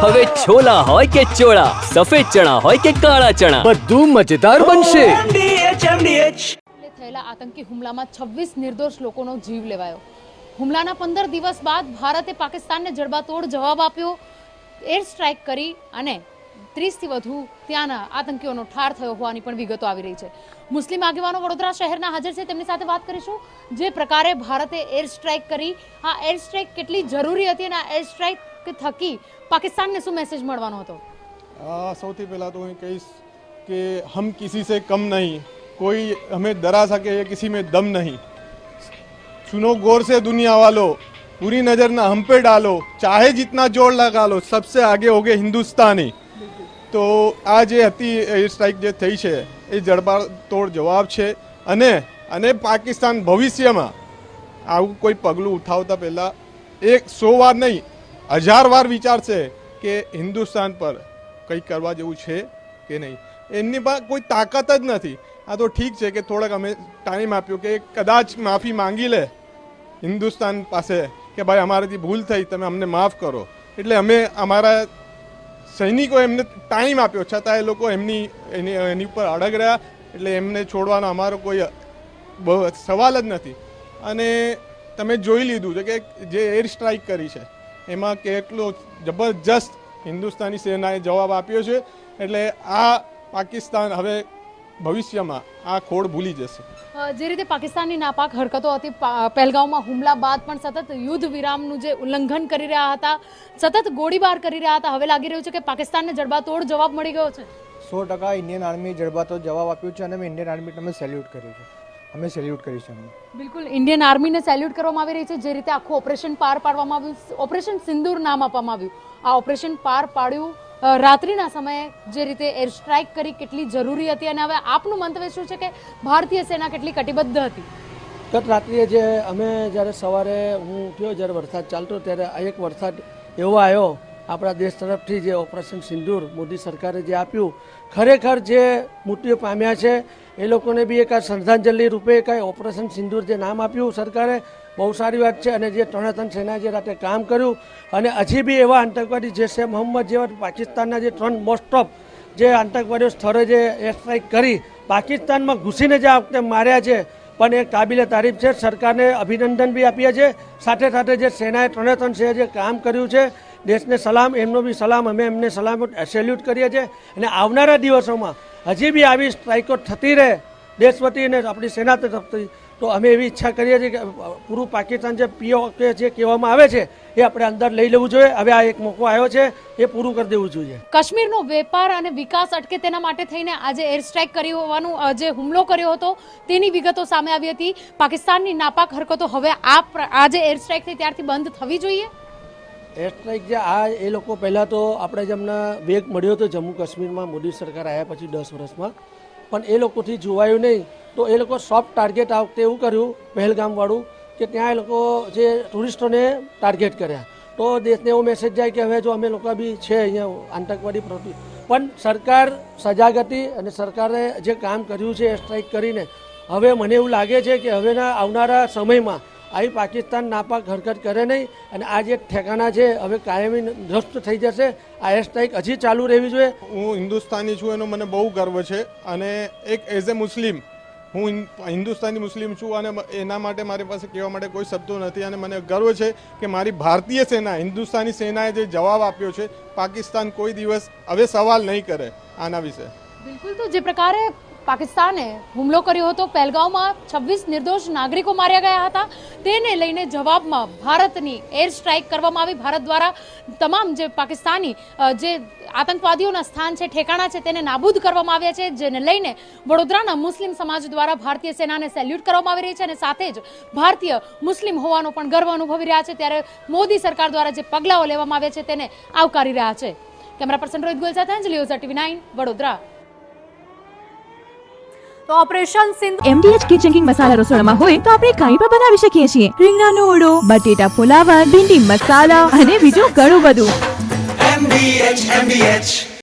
હવે છોલા હોય કે ચોળા, સફેદ ચણા હોય કે કાળા ચણા, બધું મજેદાર બનશે. થયેલા આતંકી હુમલામાં 26 નિર્દોષ લોકોનો જીવ લેવાયો. હુમલાના 15 દિવસ બાદ ભારતે પાકિસ્તાનને જડબાતોડ જવાબ આપ્યો, એર સ્ટ્રાઇક કરી અને 30થી વધુ ત્યાંના આતંકીઓનો ઠાર થયો હોવાની પણ વિગતો આવી રહી છે. મુસ્લિમ આગેવાનો વડોદરા શહેરના હાજર છે, તેમની સાથે વાત કરીશું. જે પ્રકારે ભારતે એર સ્ટ્રાઇક કરી, આ એર સ્ટ્રાઇક કેટલી જરૂરી હતી અને આ એર સ્ટ્રાઇક થકી પાકિસ્તાનને શું મેસેજ મળવાનો હતો? સૌથી પહેલાં તો હું કહીશ કે હમ કિસી સે કમ નહીં, कोई हमें डरा सके ये किसी में दम नहीं. सुनो गौर से दुनिया वालों, पूरी नज़र ना हम पे डालो, चाहे जितना जोर लगा लो, सबसे आगे हो गए हिंदुस्तानी. તો આ જે હતી એર સ્ટ્રાઇક જે થઈ છે એ જડબાતોડ જવાબ છે અને પાકિસ્તાન ભવિષ્યમાં આવું કોઈ પગલું ઉઠાવતા પહેલાં 100 વાર નહીં 1000 વાર વિચારશે કે હિન્દુસ્તાન પર કંઈ કરવા જેવું છે કે નહીં. એમની પાસે કોઈ તાકાત જ નથી. આ તો ઠીક છે કે થોડાક અમે ટાઈમ આપ્યો કે કદાચ માફી માંગી લે હિન્દુસ્તાન પાસે કે ભાઈ અમારાથી ભૂલ થઈ, તમે અમને માફ કરો. એટલે અમે અમારા સૈનિકો એમને ટાઈમ આપ્યો, છતાં એ લોકો એની ઉપર અડગ રહ્યા. એટલે એમને છોડવાનો અમારો કોઈ સવાલ જ નથી. અને તમે જોઈ લીધું છે કે જે એર સ્ટ્રાઇક કરી છે એમાં કેટલો જબરજસ્ત હિન્દુસ્તાની સેનાએ જવાબ આપ્યો છે. એટલે આ પાકિસ્તાન હવે ભવિષ્યમાં આ ખોડ ભૂલી જશે. જે રીતે પાકિસ્તાનની નાપાક હરકતો હતી, પહેલગામમાં હુમલા બાદ પણ સતત યુદ્ધ વિરામનું જે ઉલ્લંઘન કરી રહ્યા હતા, સતત ગોળીબાર કરી રહ્યા હતા, હવે લાગી રહ્યું છે કે પાકિસ્તાનને જડબાતોડ જવાબ મળી ગયો છે. 100% ઇન્ડિયન આર્મી જડબાતોડ જવાબ આપ્યો છે અને અમે ઇન્ડિયન આર્મીને અમે સેલ્યુટ કર્યું છે. અમે સેલ્યુટ કરીશું. બિલકુલ ઇન્ડિયન આર્મીને સેલ્યુટ કરવામાં આવી રહી છે. જે રીતે આખું ઓપરેશન પાર પાડવામાં આવ્યું, ઓપરેશન સિંદૂર નામ આપવામાં આવ્યું, આ ઓપરેશન પાર પાડ્યું રાત્રિના સમયે જે રીતે એર સ્ટ્રાઇક કરી કેટલી જરૂરી હતી. અને હવે આપનું મંતવ્ય શું છે કે ભારતીય સેના કેટલી કટિબદ્ધ હતી? ગત રાત્રિએ જે અમે જ્યારે સવારે હું ઉઠ્યો, જ્યારે વરસાદ ચાલતો, ત્યારે એક વરસાદ એવો આવ્યો આપણા દેશ તરફથી, જે ઓપરેશન સિંદૂર મોદી સરકારે જે આપ્યું, ખરેખર જે મૃત્યુ પામ્યા છે એ લોકોને બી એક શ્રદ્ધાંજલિ રૂપે કાંઈ ઓપરેશન સિંદૂર જે નામ આપ્યું સરકારે, બહુ સારી વાત છે. અને જે ત્રણે સેનાએ જે રાતે કામ કર્યું, અને હજી બી એવા આતંકવાદી જૈશે મોહમ્મદ જેવા પાકિસ્તાનના જે 3 મોસ્ટ ઓફ જે આતંકવાદીઓ સ્થળે જે એર સ્ટ્રાઇક કરી પાકિસ્તાનમાં ઘૂસીને જે આ વખતે માર્યા છે, પણ એક કાબિલે તારીફ છે. સરકારને અભિનંદન બી આપીએ છીએ. સાથે સાથે જે સેનાએ ત્રણે સેનાએ જે કામ કર્યું છે, દેશને સલામ, એમનો બી સલામ, અમે એમને સલામ સેલ્યુટ કરીએ છીએ. અને આવનારા દિવસોમાં હજી બી આવી સ્ટ્રાઇકો થતી રહે દેશ વતી અને આપણી સેના તરફથી, તો અમે એવી ઈચ્છા કરીએ છીએ કે પૂરું પાકિસ્તાન જે POK જે કહેવામાં આવે છે એ આપણે અંદર લઈ લેવું જોઈએ. હવે આ એક મોકો આવ્યો છે, એ પૂરું કરી દેવું જોઈએ. કાશ્મીરનો વેપાર અને વિકાસ અટકે તેના માટે થઈને આજે એર સ્ટ્રાઇક કર્યું હોવાનું, જે હુમલો કર્યો હતો તેની વિગતો સામે આવી હતી. પાકિસ્તાનની નાપાક હરકતો હવે આ જે એર સ્ટ્રાઇક થઈ ત્યારથી બંધ થવી જોઈએ. એર સ્ટ્રાઇક જે એ લોકો પહેલાં તો આપણે જેમને વેગ મળ્યો હતો જમ્મુ કાશ્મીરમાં મોદી સરકાર આવ્યા પછી 10 વર્ષમાં, પણ એ લોકોથી જોવાયું નહીં. તો એ લોકો સોફ્ટ ટાર્ગેટ આ વખતે એવું કર્યું પહેલગામવાળું કે ત્યાં એ લોકો જે ટુરિસ્ટોને ટાર્ગેટ કર્યા. તો દેશને એવો મેસેજ જાય કે હવે જો અમે લોકો બી છે અહીંયા આતંકવાદી પ્રવૃત્તિ, પણ સરકાર સજાગ હતી અને સરકારે જે કામ કર્યું છે એર સ્ટ્રાઇક કરીને, હવે મને એવું લાગે છે કે હવેના આવનારા સમયમાં આવી પાકિસ્તાન નાપાક હરકત કરે નહીં. અને આ જે ઠેકાણા છે હવે કાયમી ધ્વસ્ત થઈ જશે. આ એર સ્ટ્રાઇક હજી ચાલુ રહેવી જોઈએ. હું હિન્દુસ્તાની છું એનો મને બહુ ગર્વ છે. અને એક એઝ એ મુસ્લિમ, હું હિન્દુસ્તાની મુસ્લિમ છું અને એના માટે મારી પાસે કહેવા માટે કોઈ શબ્દો નથી. અને મને ગર્વ છે કે મારી ભારતીય સેના, હિન્દુસ્તાની સેનાએ જે જવાબ આપ્યો છે, પાકિસ્તાન કોઈ દિવસ હવે સવાલ નહીં કરે આના વિશે. બિલકુલ. તો જે પ્રકારે પાકિસ્તાને હુમલો કર્યો હતો, પહેલગામમાં 26 નિર્દોષ નાગરિકો માર્યા ગયા હતા, તેને લઈને જવાબમાં ભારતની એર સ્ટ્રાઇક કરવામાં આવી. ભારત દ્વારા તમામ જે પાકિસ્તાની જે આતંકવાદીઓના સ્થાન છે, ઠેકાણા છે, તેને નાબૂદ કરવામાં આવ્યા છે. જેને લઈને વડોદરાના મુસ્લિમ સમાજ દ્વારા ભારતીય સેનાને સેલ્યુટ કરવામાં આવી રહી છે અને સાથે જ ભારતીય મુસ્લિમ હોવાનો પણ ગર્વ અનુભવી રહ્યા છે. ત્યારે મોદી સરકાર દ્વારા જે પગલાઓ લેવામાં આવ્યા છે તેને આવકારી રહ્યા છે. કેમેરા પર્સન રોહિત ગોયલ સાથે અંજલિ ઓઝા, TV9 વડોદરા. તો operation Sindhu MDH kitchen king masala રસોડામાં હોય તો આપણે કાંઈ પણ બનાવી શકીએ છીએ. રીંગણાનો ઓળો, બટેટા ફુલાવર, ભીંડી મસાલા અને બીજું ઘણું બધું. MDH